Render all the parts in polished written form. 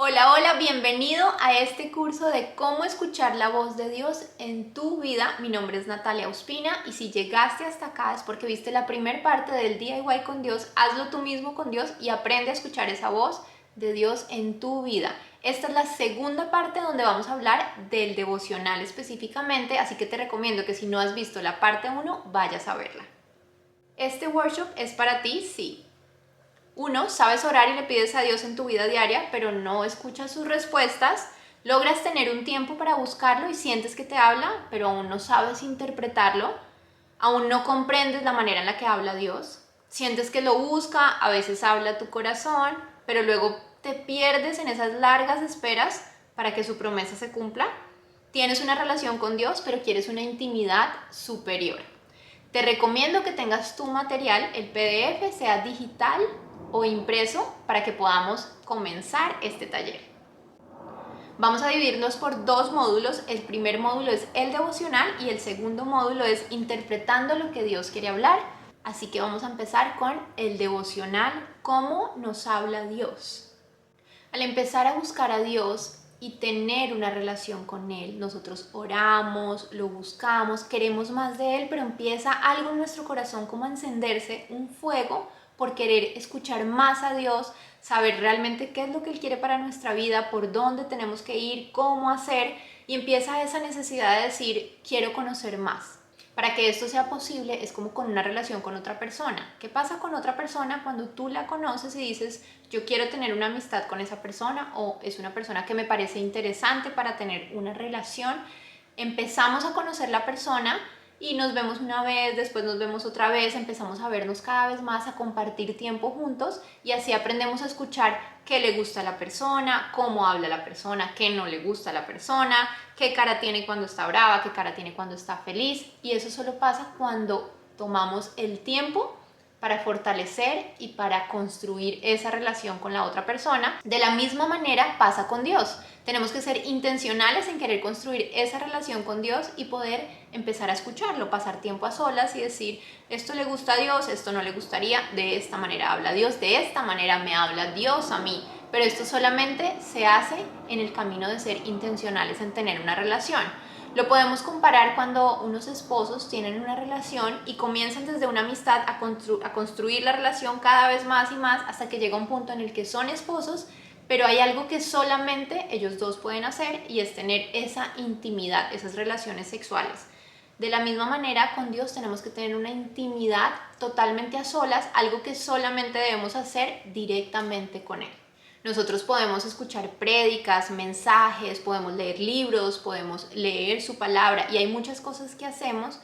Hola, hola, bienvenido a este curso de cómo escuchar la voz de Dios en tu vida. Mi nombre es Natalia Ospina y si llegaste hasta acá es porque viste la primera parte del DIY con Dios. Hazlo tú mismo con Dios y aprende a escuchar esa voz de Dios en tu vida. Esta es la segunda parte donde vamos a hablar del devocional específicamente, así que te recomiendo que si no has visto la parte 1, vayas a verla. Este workshop es para ti, sí. Uno, sabes orar y le pides a Dios en tu vida diaria, pero no escuchas sus respuestas. Logras tener un tiempo para buscarlo y sientes que te habla, pero aún no sabes interpretarlo. Aún no comprendes la manera en la que habla Dios. Sientes que lo busca, a veces habla tu corazón, pero luego te pierdes en esas largas esperas para que su promesa se cumpla. Tienes una relación con Dios, pero quieres una intimidad superior. Te recomiendo que tengas tu material, el PDF, sea digital o impreso, para que podamos comenzar este taller. Vamos a dividirnos por dos módulos. El primer módulo es el devocional y el segundo módulo es interpretando lo que Dios quiere hablar. Así que vamos a empezar con el devocional, cómo nos habla Dios. Al empezar a buscar a Dios y tener una relación con Él, nosotros oramos, lo buscamos, queremos más de Él, pero empieza algo en nuestro corazón como a encenderse, un fuego por querer escuchar más a Dios, saber realmente qué es lo que Él quiere para nuestra vida, por dónde tenemos que ir, cómo hacer, y empieza esa necesidad de decir, quiero conocer más. Para que esto sea posible es como con una relación con otra persona. ¿Qué pasa con otra persona cuando tú la conoces y dices, yo quiero tener una amistad con esa persona o es una persona que me parece interesante para tener una relación? Empezamos a conocer la persona y nos vemos una vez, después nos vemos otra vez, empezamos a vernos cada vez más, a compartir tiempo juntos y así aprendemos a escuchar qué le gusta a la persona, cómo habla la persona, qué no le gusta a la persona, qué cara tiene cuando está brava, qué cara tiene cuando está feliz, y eso solo pasa cuando tomamos el tiempo para fortalecer y para construir esa relación con la otra persona. De la misma manera pasa con Dios. Tenemos que ser intencionales en querer construir esa relación con Dios y poder empezar a escucharlo, pasar tiempo a solas y decir, esto le gusta a Dios, esto no le gustaría, de esta manera habla Dios, de esta manera me habla Dios a mí. Pero esto solamente se hace en el camino de ser intencionales en tener una relación. Lo podemos comparar cuando unos esposos tienen una relación y comienzan desde una amistad a construir la relación cada vez más y más hasta que llega un punto en el que son esposos, pero hay algo que solamente ellos dos pueden hacer y es tener esa intimidad, esas relaciones sexuales. De la misma manera, con Dios tenemos que tener una intimidad totalmente a solas, algo que solamente debemos hacer directamente con Él. Nosotros podemos escuchar prédicas, mensajes, podemos leer libros, podemos leer su palabra y hay muchas cosas que hacemos,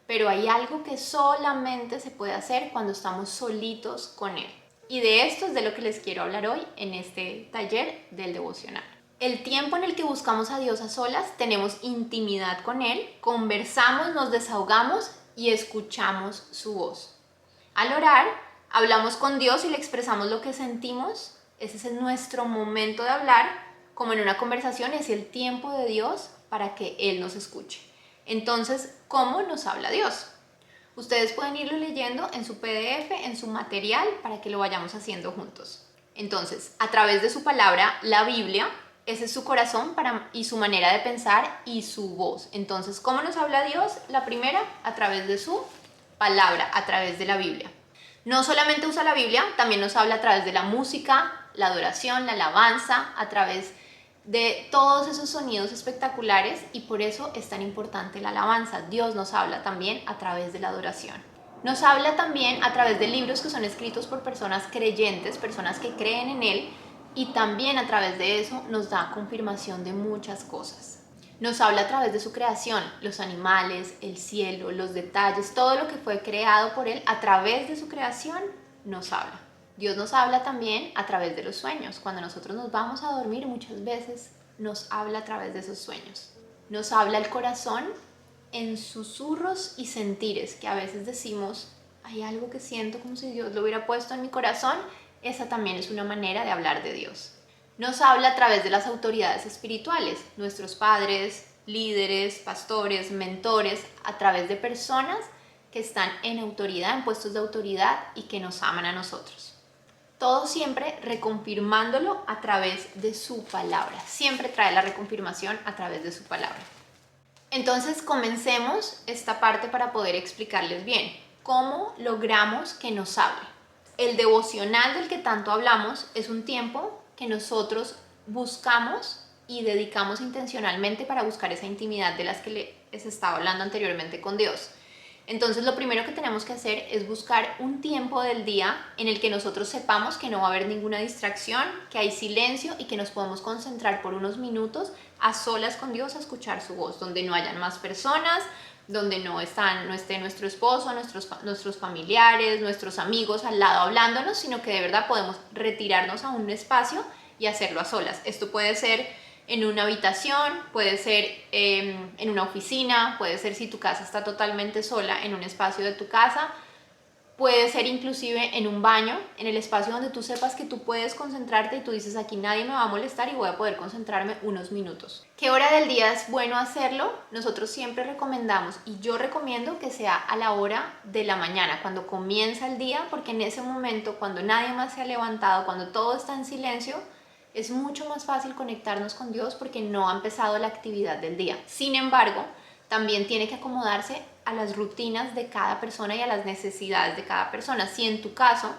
pero hay algo que solamente se puede hacer cuando estamos solitos con Él. Y de esto es de lo que les quiero hablar hoy en este taller del devocional. El tiempo en el que buscamos a Dios a solas, tenemos intimidad con Él, conversamos, nos desahogamos y escuchamos su voz. Al orar, hablamos con Dios y le expresamos lo que sentimos. Ese es nuestro momento de hablar, como en una conversación, es el tiempo de Dios para que Él nos escuche. Entonces, ¿cómo nos habla Dios? Ustedes pueden irlo leyendo en su PDF, en su material, para que lo vayamos haciendo juntos. Entonces, a través de su palabra, la Biblia, ese es su corazón y su manera de pensar y su voz. Entonces, ¿cómo nos habla Dios? La primera, a través de su palabra, a través de la Biblia. No solamente usa la Biblia, también nos habla a través de la música, la adoración, la alabanza, a través de todos esos sonidos espectaculares, y por eso es tan importante la alabanza. Dios nos habla también a través de la adoración. Nos habla también a través de libros que son escritos por personas creyentes, personas que creen en Él, y también a través de eso nos da confirmación de muchas cosas. Nos habla a través de su creación, los animales, el cielo, los detalles, todo lo que fue creado por Él, a través de su creación nos habla. Dios nos habla también a través de los sueños. Cuando nosotros nos vamos a dormir, muchas veces nos habla a través de esos sueños. Nos habla el corazón en susurros y sentires, que a veces decimos, hay algo que siento como si Dios lo hubiera puesto en mi corazón. Esa también es una manera de hablar de Dios. Nos habla a través de las autoridades espirituales, nuestros padres, líderes, pastores, mentores, a través de personas que están en autoridad, en puestos de autoridad y que nos aman a nosotros. Todo siempre reconfirmándolo a través de su palabra. Siempre trae la reconfirmación a través de su palabra. Entonces comencemos esta parte para poder explicarles bien cómo logramos que nos hable. El devocional del que tanto hablamos es un tiempo que nosotros buscamos y dedicamos intencionalmente para buscar esa intimidad de las que les estaba hablando anteriormente con Dios. Entonces lo primero que tenemos que hacer es buscar un tiempo del día en el que nosotros sepamos que no va a haber ninguna distracción, que hay silencio y que nos podemos concentrar por unos minutos a solas con Dios a escuchar su voz, donde no hayan más personas, donde no esté nuestro esposo, nuestros familiares, nuestros amigos al lado hablándonos, sino que de verdad podemos retirarnos a un espacio y hacerlo a solas. Esto puede ser en una habitación, puede ser en una oficina, puede ser si tu casa está totalmente sola en un espacio de tu casa, puede ser inclusive en un baño, en el espacio donde tú sepas que tú puedes concentrarte y tú dices aquí nadie me va a molestar y voy a poder concentrarme unos minutos. ¿Qué hora del día es bueno hacerlo? Nosotros siempre recomendamos y yo recomiendo que sea a la hora de la mañana, cuando comienza el día, porque en ese momento, cuando nadie más se ha levantado, cuando todo está en silencio, es mucho más fácil conectarnos con Dios porque no ha empezado la actividad del día. Sin embargo, también tiene que acomodarse a las rutinas de cada persona y a las necesidades de cada persona. Si en tu caso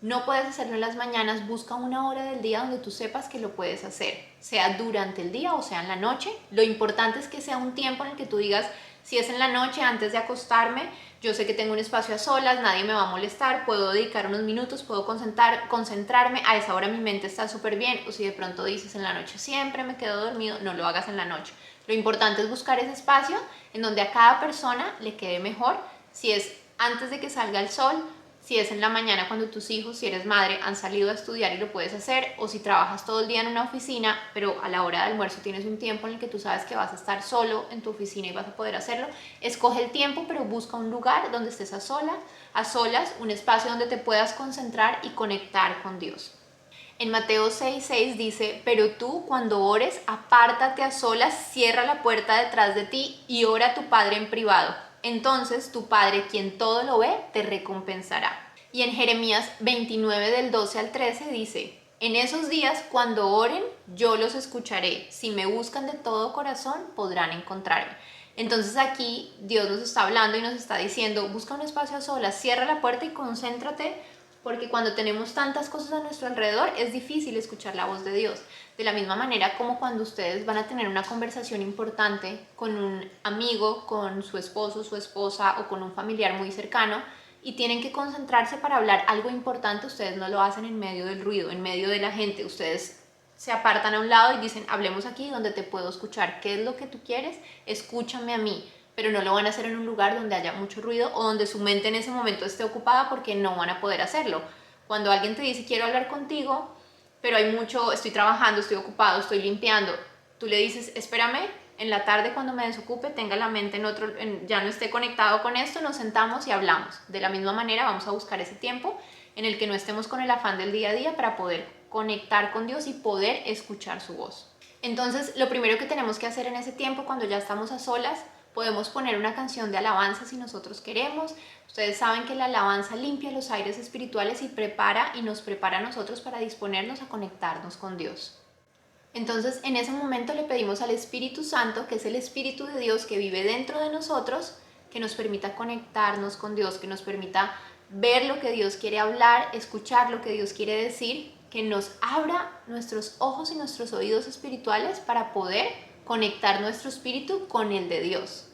no puedes hacerlo en las mañanas, busca una hora del día donde tú sepas que lo puedes hacer, sea durante el día o sea en la noche. Lo importante es que sea un tiempo en el que tú digas, si es en la noche antes de acostarme, yo sé que tengo un espacio a solas, nadie me va a molestar, puedo dedicar unos minutos, puedo concentrarme, a esa hora mi mente está súper bien. O si de pronto dices en la noche siempre me quedo dormido, no lo hagas en la noche. Lo importante es buscar ese espacio en donde a cada persona le quede mejor, si es antes de que salga el sol, si es en la mañana cuando tus hijos, si eres madre, han salido a estudiar y lo puedes hacer, o si trabajas todo el día en una oficina, pero a la hora de almuerzo tienes un tiempo en el que tú sabes que vas a estar solo en tu oficina y vas a poder hacerlo, escoge el tiempo, pero busca un lugar donde estés a solas, un espacio donde te puedas concentrar y conectar con Dios. En Mateo 6:6 dice, pero tú cuando ores, apártate a solas, cierra la puerta detrás de ti y ora a tu Padre en privado. Entonces tu Padre, quien todo lo ve, te recompensará. Y en Jeremías 29 del 12 al 13 dice, en esos días cuando oren, yo los escucharé. Si me buscan de todo corazón, podrán encontrarme. Entonces aquí Dios nos está hablando y nos está diciendo, busca un espacio a solas, cierra la puerta y concéntrate, porque cuando tenemos tantas cosas a nuestro alrededor es difícil escuchar la voz de Dios. De la misma manera como cuando ustedes van a tener una conversación importante con un amigo, con su esposo, su esposa o con un familiar muy cercano y tienen que concentrarse para hablar algo importante, ustedes no lo hacen en medio del ruido, en medio de la gente. Ustedes se apartan a un lado y dicen, hablemos aquí donde te puedo escuchar. ¿Qué es lo que tú quieres? Escúchame a mí. Pero no lo van a hacer en un lugar donde haya mucho ruido o donde su mente en ese momento esté ocupada porque no van a poder hacerlo. Cuando alguien te dice quiero hablar contigo, pero hay mucho, estoy trabajando, estoy ocupado, estoy limpiando, tú le dices espérame, en la tarde cuando me desocupe, tenga la mente ya no esté conectado con esto, nos sentamos y hablamos. De la misma manera vamos a buscar ese tiempo en el que no estemos con el afán del día a día para poder conectar con Dios y poder escuchar su voz. Entonces, lo primero que tenemos que hacer en ese tiempo, cuando ya estamos a solas, podemos poner una canción de alabanza si nosotros queremos. Ustedes saben que la alabanza limpia los aires espirituales y nos prepara a nosotros para disponernos a conectarnos con Dios. Entonces, en ese momento le pedimos al Espíritu Santo, que es el Espíritu de Dios que vive dentro de nosotros, que nos permita conectarnos con Dios, que nos permita ver lo que Dios quiere hablar, escuchar lo que Dios quiere decir, que nos abra nuestros ojos y nuestros oídos espirituales para poder conectar nuestro espíritu con el de Dios.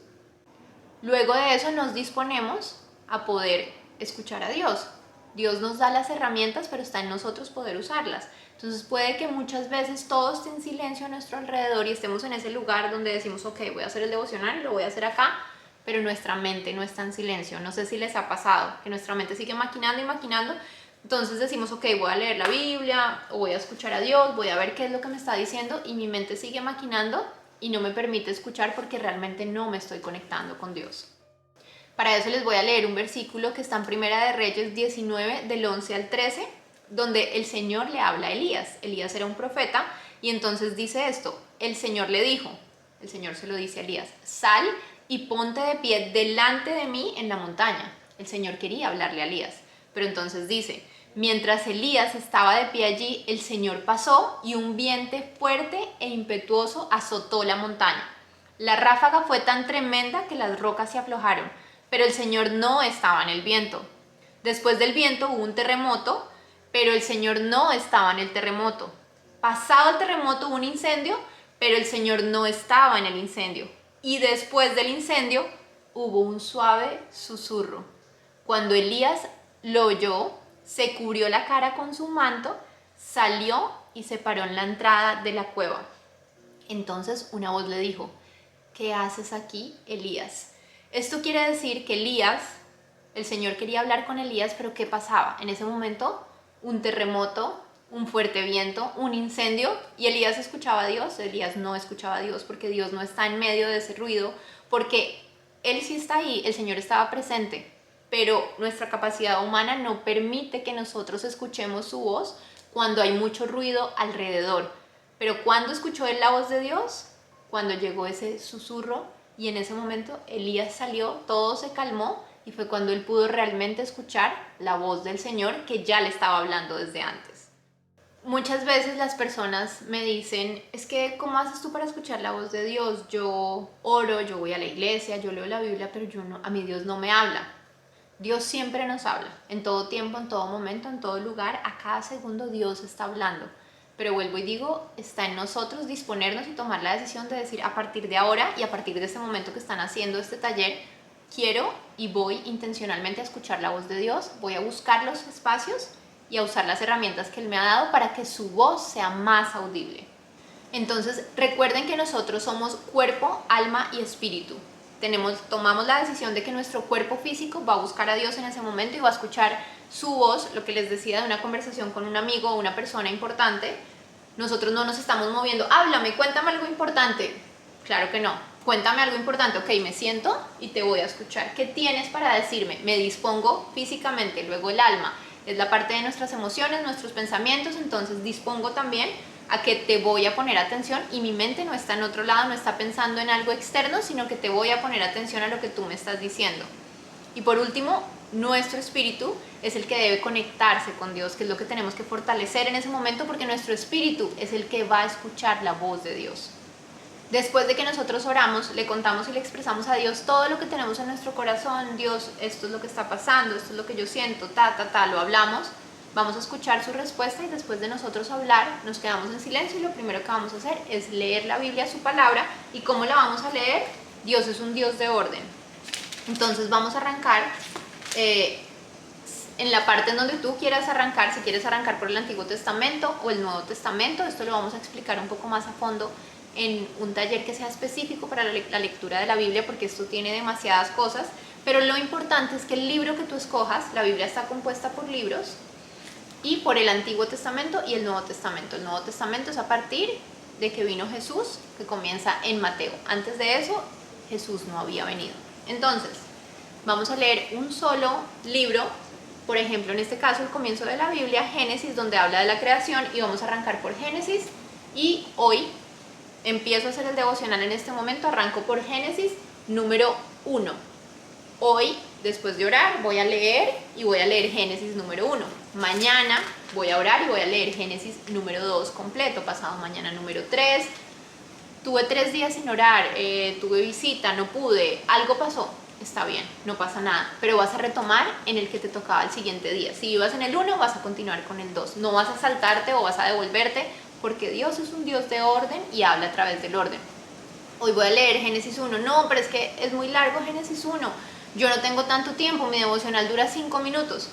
Luego de eso nos disponemos a poder escuchar a Dios. Dios nos da las herramientas, pero está en nosotros poder usarlas. Entonces puede que muchas veces todo esté en silencio a nuestro alrededor y estemos en ese lugar donde decimos, ok, voy a hacer el devocional y lo voy a hacer acá, pero nuestra mente no está en silencio. No sé si les ha pasado, que nuestra mente sigue maquinando y maquinando. Entonces decimos, ok, voy a leer la Biblia o voy a escuchar a Dios, voy a ver qué es lo que me está diciendo y mi mente sigue maquinando y no me permite escuchar porque realmente no me estoy conectando con Dios. Para eso les voy a leer un versículo que está en Primera de Reyes 19 del 11 al 13, donde el Señor le habla a Elías. Elías era un profeta y entonces dice esto, el Señor le dijo, el Señor se lo dice a Elías, sal y ponte de pie delante de mí en la montaña. El Señor quería hablarle a Elías, pero entonces dice, Mientras Elías estaba de pie allí, el Señor pasó y un viento fuerte e impetuoso azotó la montaña. La ráfaga fue tan tremenda que las rocas se aflojaron, pero el Señor no estaba en el viento. Después del viento hubo un terremoto, pero el Señor no estaba en el terremoto. Pasado el terremoto hubo un incendio, pero el Señor no estaba en el incendio. Y después del incendio hubo un suave susurro. Cuando Elías lo oyó, se cubrió la cara con su manto, salió y se paró en la entrada de la cueva. Entonces una voz le dijo: ¿qué haces aquí, Elías? Esto quiere decir que Elías, el Señor quería hablar con Elías, pero ¿qué pasaba? En ese momento, un terremoto, un fuerte viento, un incendio, y Elías escuchaba a Dios. Elías no escuchaba a Dios porque Dios no está en medio de ese ruido, porque Él sí está ahí, el Señor estaba presente, pero nuestra capacidad humana no permite que nosotros escuchemos su voz cuando hay mucho ruido alrededor. Pero ¿cuándo escuchó él la voz de Dios? Cuando llegó ese susurro, y en ese momento Elías salió, todo se calmó, y fue cuando él pudo realmente escuchar la voz del Señor que ya le estaba hablando desde antes. Muchas veces las personas me dicen: es que ¿cómo haces tú para escuchar la voz de Dios? Yo oro, yo voy a la iglesia, yo leo la Biblia, pero a mí Dios no me habla. Dios siempre nos habla, en todo tiempo, en todo momento, en todo lugar, a cada segundo Dios está hablando. Pero vuelvo y digo, está en nosotros disponernos y tomar la decisión de decir: a partir de ahora y a partir de este momento que están haciendo este taller, quiero y voy intencionalmente a escuchar la voz de Dios, voy a buscar los espacios y a usar las herramientas que Él me ha dado para que su voz sea más audible. Entonces, recuerden que nosotros somos cuerpo, alma y espíritu. Tomamos la decisión de que nuestro cuerpo físico va a buscar a Dios en ese momento y va a escuchar su voz, lo que les decía de una conversación con un amigo o una persona importante. Nosotros no nos estamos moviendo: háblame, cuéntame algo importante. Claro que no. Cuéntame algo importante. Ok, me siento y te voy a escuchar. ¿Qué tienes para decirme? Me dispongo físicamente. Luego el alma es la parte de nuestras emociones, nuestros pensamientos. Entonces dispongo también a que te voy a poner atención, y mi mente no está en otro lado, no está pensando en algo externo, sino que te voy a poner atención a lo que tú me estás diciendo. Y por último, nuestro espíritu es el que debe conectarse con Dios, que es lo que tenemos que fortalecer en ese momento, porque nuestro espíritu es el que va a escuchar la voz de Dios. Después de que nosotros oramos, le contamos y le expresamos a Dios todo lo que tenemos en nuestro corazón. Dios, esto es lo que está pasando, esto es lo que yo siento, lo hablamos. Vamos a escuchar su respuesta, y después de nosotros hablar, nos quedamos en silencio, y lo primero que vamos a hacer es leer la Biblia, su palabra. ¿Y cómo la vamos a leer? Dios es un Dios de orden. Entonces vamos a arrancar en la parte en donde tú quieras arrancar, si quieres arrancar por el Antiguo Testamento o el Nuevo Testamento. Esto lo vamos a explicar un poco más a fondo en un taller que sea específico para la lectura de la Biblia, porque esto tiene demasiadas cosas. Pero lo importante es que el libro que tú escojas, la Biblia está compuesta por libros, y por el Antiguo Testamento y el Nuevo Testamento. El Nuevo Testamento es a partir de que vino Jesús, que comienza en Mateo. Antes de eso, Jesús no había venido. Entonces, vamos a leer un solo libro. Por ejemplo, en este caso, el comienzo de la Biblia, Génesis, donde habla de la creación, y vamos a arrancar por Génesis. Y hoy empiezo a hacer el devocional en este momento, arranco por Génesis número 1. Hoy, después de orar, voy a leer Génesis número 1. Mañana voy a orar y voy a leer Génesis número 2 completo. Pasado mañana número 3. Tuve 3 días sin orar, tuve visita, no pude, algo pasó. Está bien, no pasa nada, pero vas a retomar en el que te tocaba el siguiente día. Si ibas en el 1, vas a continuar con el 2. No vas a saltarte o vas a devolverte, porque Dios es un Dios de orden y habla a través del orden. Hoy voy a leer Génesis 1. No, pero es que es muy largo Génesis 1. Yo no tengo tanto tiempo, mi devocional dura 5 minutos.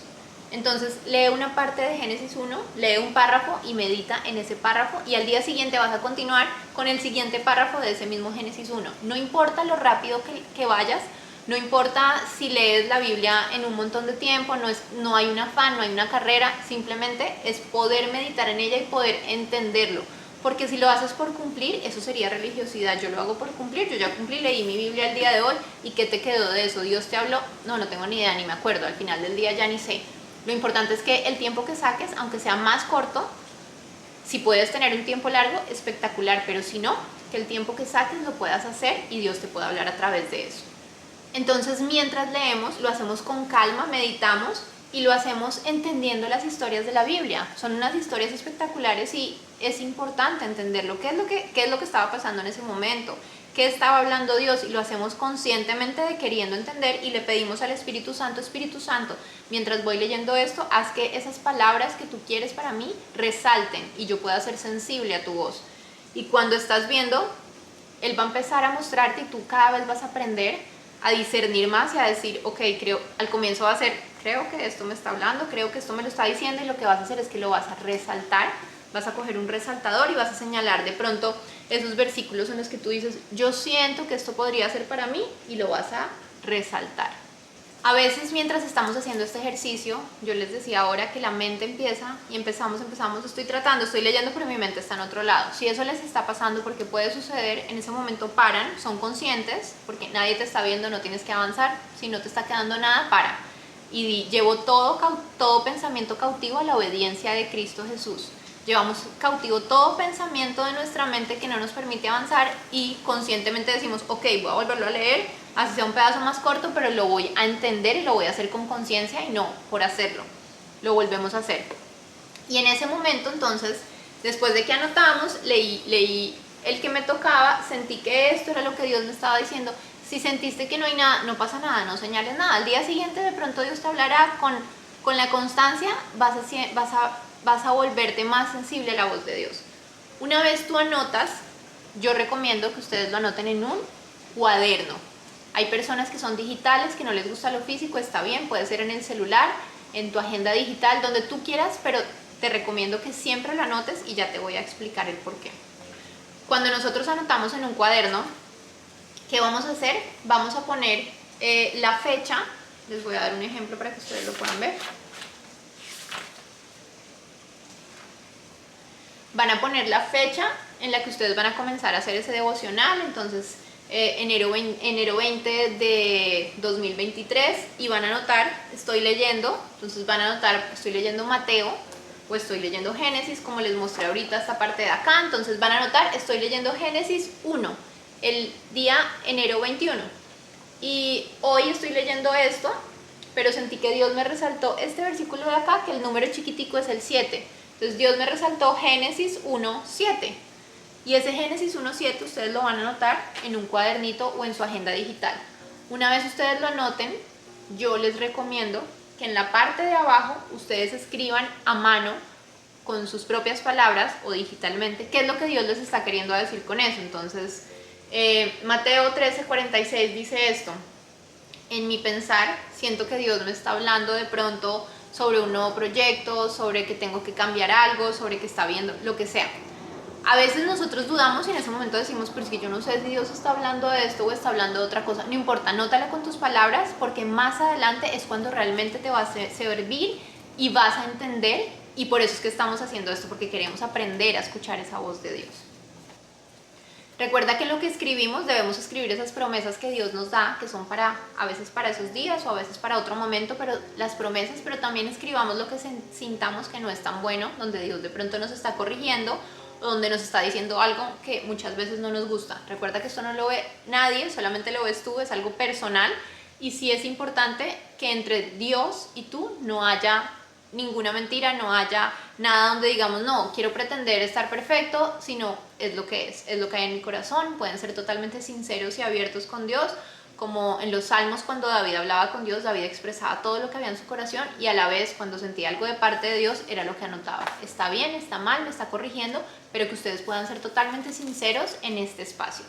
Entonces lee una parte de Génesis 1, lee un párrafo y medita en ese párrafo, y al día siguiente vas a continuar con el siguiente párrafo de ese mismo Génesis 1. No importa lo rápido que vayas, no importa si lees la Biblia en un montón de tiempo, no hay un afán, no hay una carrera, simplemente es poder meditar en ella y poder entenderlo. Porque si lo haces por cumplir, eso sería religiosidad. Yo lo hago por cumplir, yo ya cumplí, leí mi Biblia el día de hoy, ¿y qué te quedó de eso? ¿Dios te habló? No tengo ni idea, ni me acuerdo, al final del día ya ni sé. Lo importante es que el tiempo que saques, aunque sea más corto, si puedes tener un tiempo largo, espectacular, pero si no, que el tiempo que saques lo puedas hacer y Dios te pueda hablar a través de eso. Entonces, mientras leemos, lo hacemos con calma, meditamos, y lo hacemos entendiendo las historias de la Biblia. Son unas historias espectaculares y es importante entenderlo. ¿Qué es lo que estaba pasando en ese momento? ¿Qué estaba hablando Dios? Y lo hacemos conscientemente de queriendo entender y le pedimos al Espíritu Santo, mientras voy leyendo esto, haz que esas palabras que tú quieres para mí resalten y yo pueda ser sensible a tu voz. Y cuando estás viendo, Él va a empezar a mostrarte y tú cada vez vas a aprender a discernir más y a decir, ok, al comienzo va a ser, creo que esto me está hablando, creo que esto me lo está diciendo, y lo que vas a hacer es que lo vas a resaltar, vas a coger un resaltador y vas a señalar de pronto esos versículos en los que tú dices, yo siento que esto podría ser para mí, y lo vas a resaltar. A veces mientras estamos haciendo este ejercicio, yo les decía ahora que la mente empieza y empezamos, estoy leyendo pero mi mente está en otro lado. Si eso les está pasando, porque puede suceder, en ese momento paran, son conscientes, porque nadie te está viendo, no tienes que avanzar, si no te está quedando nada, para. Y llevo todo pensamiento cautivo a la obediencia de Cristo Jesús. Llevamos cautivo todo pensamiento de nuestra mente que no nos permite avanzar y conscientemente decimos, ok, voy a volverlo a leer, así sea un pedazo más corto, pero lo voy a entender y lo voy a hacer con conciencia y no por hacerlo. Lo volvemos a hacer. Y en ese momento, entonces, después de que anotamos, leí el que me tocaba, sentí que esto era lo que Dios me estaba diciendo. Si sentiste que no hay nada, no pasa nada, no señales nada. Al día siguiente de pronto Dios te hablará con la constancia, vas a volverte más sensible a la voz de Dios. Una vez tú anotas, yo recomiendo que ustedes lo anoten en un cuaderno. Hay personas que son digitales, que no les gusta lo físico, está bien, puede ser en el celular, en tu agenda digital, donde tú quieras, pero te recomiendo que siempre lo anotes y ya te voy a explicar el por qué. Cuando nosotros anotamos en un cuaderno, ¿qué vamos a hacer? Vamos a poner la fecha. Les voy a dar un ejemplo para que ustedes lo puedan ver. Van a poner la fecha en la que ustedes van a comenzar a hacer ese devocional, entonces enero 20 de 2023, y van a anotar, estoy leyendo, entonces van a anotar, estoy leyendo Mateo o estoy leyendo Génesis, como les mostré ahorita esta parte de acá, entonces van a anotar, estoy leyendo Génesis 1, el día enero 21, y hoy estoy leyendo esto, pero sentí que Dios me resaltó este versículo de acá, que el número chiquitico es el 7. Entonces Dios me resaltó Génesis 1:7. Y ese Génesis 1:7 ustedes lo van a anotar en un cuadernito o en su agenda digital. Una vez ustedes lo anoten, yo les recomiendo que en la parte de abajo ustedes escriban a mano con sus propias palabras o digitalmente qué es lo que Dios les está queriendo decir con eso. Entonces, Mateo 13:46 dice esto: en mi pensar, siento que Dios me está hablando de pronto sobre un nuevo proyecto, sobre que tengo que cambiar algo, sobre que está viendo, lo que sea. A veces nosotros dudamos y en ese momento decimos, pero es que yo no sé si Dios está hablando de esto o está hablando de otra cosa. No importa, anótalo con tus palabras, porque más adelante es cuando realmente te va a servir y vas a entender, y por eso es que estamos haciendo esto, porque queremos aprender a escuchar esa voz de Dios. Recuerda que en lo que escribimos debemos escribir esas promesas que Dios nos da, que son a veces para esos días o a veces para otro momento, pero las promesas, pero también escribamos lo que sintamos que no es tan bueno, donde Dios de pronto nos está corrigiendo o donde nos está diciendo algo que muchas veces no nos gusta. Recuerda que esto no lo ve nadie, solamente lo ves tú, es algo personal, y sí es importante que entre Dios y tú no haya ninguna mentira, no haya nada donde digamos, no, quiero pretender estar perfecto, sino es lo que es lo que hay en mi corazón. Pueden ser totalmente sinceros y abiertos con Dios, como en los Salmos cuando David hablaba con Dios, David expresaba todo lo que había en su corazón y a la vez cuando sentía algo de parte de Dios era lo que anotaba. Está bien, está mal, me está corrigiendo, pero que ustedes puedan ser totalmente sinceros en este espacio.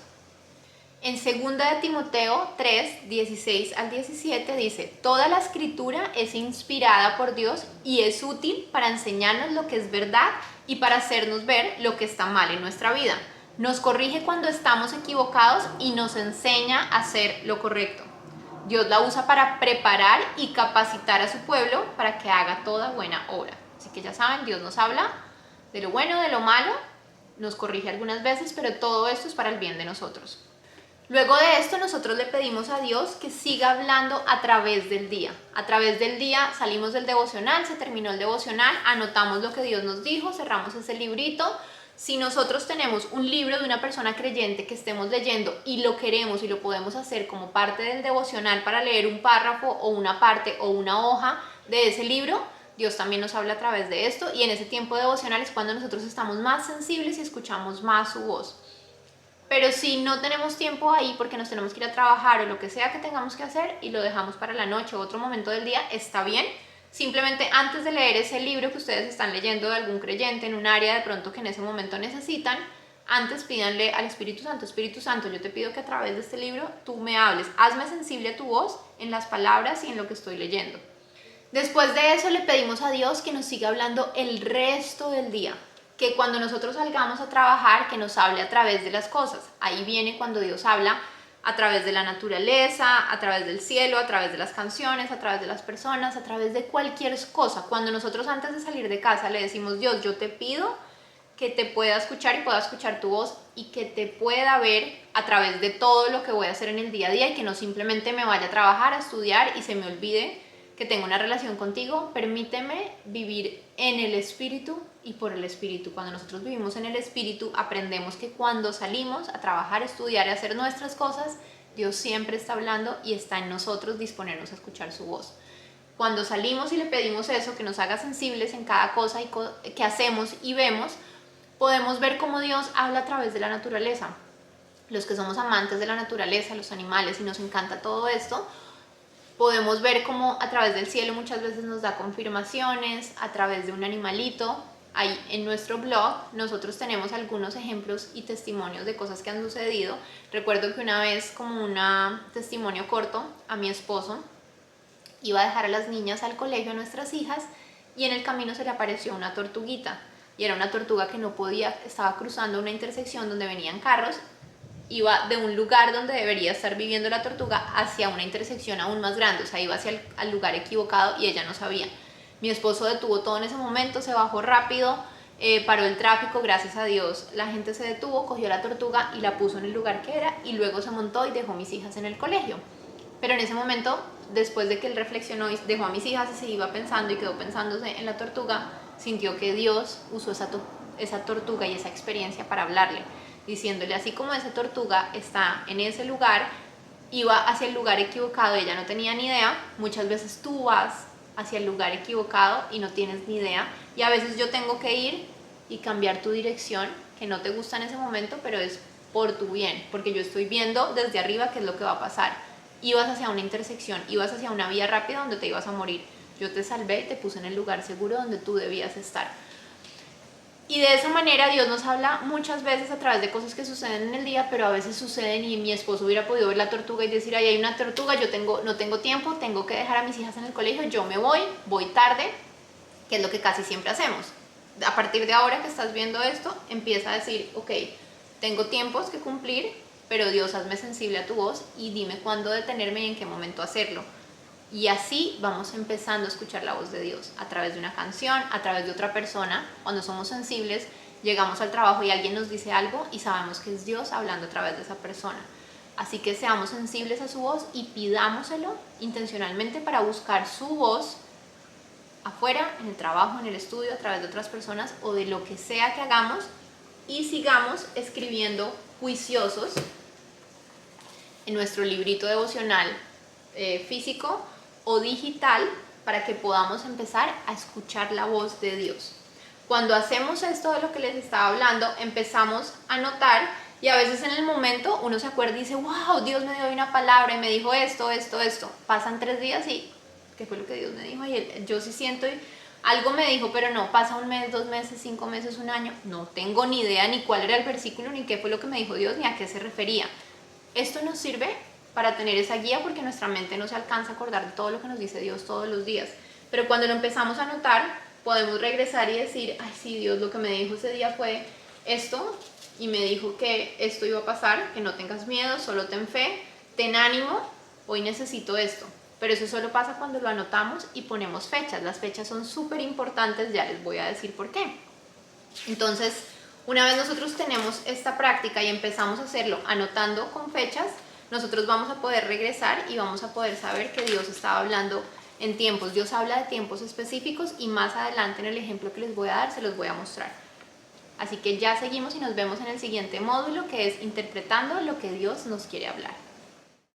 En 2 de Timoteo 3, 16 al 17 dice: toda la escritura es inspirada por Dios y es útil para enseñarnos lo que es verdad y para hacernos ver lo que está mal en nuestra vida. Nos corrige cuando estamos equivocados y nos enseña a hacer lo correcto. Dios la usa para preparar y capacitar a su pueblo para que haga toda buena obra. Así que ya saben, Dios nos habla de lo bueno, de lo malo, nos corrige algunas veces, pero todo esto es para el bien de nosotros. Luego de esto nosotros le pedimos a Dios que siga hablando a través del día. A través del día salimos del devocional, se terminó el devocional, anotamos lo que Dios nos dijo, cerramos ese librito. Si nosotros tenemos un libro de una persona creyente que estemos leyendo y lo queremos y lo podemos hacer como parte del devocional para leer un párrafo o una parte o una hoja, de ese libro, Dios también nos habla a través de esto, y en ese tiempo devocional es cuando nosotros estamos más sensibles y escuchamos más su voz. Pero si no tenemos tiempo ahí porque nos tenemos que ir a trabajar o lo que sea que tengamos que hacer y lo dejamos para la noche o otro momento del día, está bien. Simplemente antes de leer ese libro que ustedes están leyendo de algún creyente en un área de pronto que en ese momento necesitan, antes pídanle al Espíritu Santo, yo te pido que a través de este libro tú me hables, hazme sensible a tu voz en las palabras y en lo que estoy leyendo. Después de eso le pedimos a Dios que nos siga hablando el resto del día, que cuando nosotros salgamos a trabajar, que nos hable a través de las cosas. Ahí viene cuando Dios habla a través de la naturaleza, a través del cielo, a través de las canciones, a través de las personas, a través de cualquier cosa. Cuando nosotros antes de salir de casa le decimos, Dios, yo te pido que te pueda escuchar y pueda escuchar tu voz y que te pueda ver a través de todo lo que voy a hacer en el día a día y que no simplemente me vaya a trabajar, a estudiar y se me olvide que tengo una relación contigo. Permíteme vivir en el Espíritu y por el Espíritu. Cuando nosotros vivimos en el Espíritu, aprendemos que cuando salimos a trabajar, a estudiar y a hacer nuestras cosas, Dios siempre está hablando y está en nosotros disponernos a escuchar su voz. Cuando salimos y le pedimos eso, que nos haga sensibles en cada cosa que hacemos y vemos, podemos ver cómo Dios habla a través de la naturaleza. Los que somos amantes de la naturaleza, los animales, y nos encanta todo esto, podemos ver cómo a través del cielo muchas veces nos da confirmaciones, a través de un animalito. Ahí en nuestro blog nosotros tenemos algunos ejemplos y testimonios de cosas que han sucedido. Recuerdo que una vez, como un testimonio corto, a mi esposo iba a dejar a las niñas al colegio, a nuestras hijas, y en el camino se le apareció una tortuguita. Y era una tortuga que no podía, estaba cruzando una intersección donde venían carros, iba de un lugar donde debería estar viviendo la tortuga hacia una intersección aún más grande, o sea, iba hacia el lugar equivocado y ella no sabía. Mi esposo detuvo todo en ese momento, se bajó rápido, paró el tráfico, gracias a Dios la gente se detuvo, cogió la tortuga y la puso en el lugar que era y luego se montó y dejó a mis hijas en el colegio. Pero en ese momento, después de que él reflexionó y dejó a mis hijas y se iba pensando y quedó pensándose en la tortuga, sintió que Dios usó esa tortuga y esa experiencia para hablarle, diciéndole, así como esa tortuga está en ese lugar, iba hacia el lugar equivocado, ella no tenía ni idea. Muchas veces tú vas hacia el lugar equivocado y no tienes ni idea, y a veces yo tengo que ir y cambiar tu dirección, que no te gusta en ese momento, pero es por tu bien, porque yo estoy viendo desde arriba qué es lo que va a pasar. Ibas hacia una intersección, ibas hacia una vía rápida donde te ibas a morir. Yo te salvé y te puse en el lugar seguro donde tú debías estar. Y de esa manera Dios nos habla muchas veces a través de cosas que suceden en el día, pero a veces suceden y mi esposo hubiera podido ver la tortuga y decir, ahí hay una tortuga, no tengo tiempo, tengo que dejar a mis hijas en el colegio, yo me voy tarde, que es lo que casi siempre hacemos. A partir de ahora que estás viendo esto, empieza a decir, ok, tengo tiempos que cumplir, pero Dios, hazme sensible a tu voz y dime cuándo detenerme y en qué momento hacerlo. Y así vamos empezando a escuchar la voz de Dios a través de una canción, a través de otra persona. Cuando somos sensibles, llegamos al trabajo y alguien nos dice algo y sabemos que es Dios hablando a través de esa persona. Así que seamos sensibles a su voz y pidámoselo intencionalmente para buscar su voz afuera, en el trabajo, en el estudio, a través de otras personas o de lo que sea que hagamos, y sigamos escribiendo juiciosos en nuestro librito devocional físico o digital para que podamos empezar a escuchar la voz de Dios. Cuando hacemos esto de lo que les estaba hablando, empezamos a notar, y a veces en el momento uno se acuerda y dice, wow, Dios me dio una palabra y me dijo esto. Pasan 3 días y ¿qué fue lo que Dios me dijo? Y yo sí siento algo me dijo, pero no, pasa 1 mes, 2 meses, 5 meses, 1 año, no tengo ni idea ni cuál era el versículo, ni qué fue lo que me dijo Dios, ni a qué se refería. Esto nos sirve para tener esa guía porque nuestra mente no se alcanza a acordar de todo lo que nos dice Dios todos los días. Pero cuando lo empezamos a notar, podemos regresar y decir, ay sí, Dios lo que me dijo ese día fue esto, y me dijo que esto iba a pasar, que no tengas miedo, solo ten fe, ten ánimo, hoy necesito esto. Pero eso solo pasa cuando lo anotamos y ponemos fechas. Las fechas son súper importantes, ya les voy a decir por qué. Entonces, una vez nosotros tenemos esta práctica y empezamos a hacerlo anotando con fechas, nosotros vamos a poder regresar y vamos a poder saber que Dios estaba hablando en tiempos. Dios habla de tiempos específicos y más adelante en el ejemplo que les voy a dar se los voy a mostrar. Así que ya seguimos y nos vemos en el siguiente módulo, que es interpretando lo que Dios nos quiere hablar.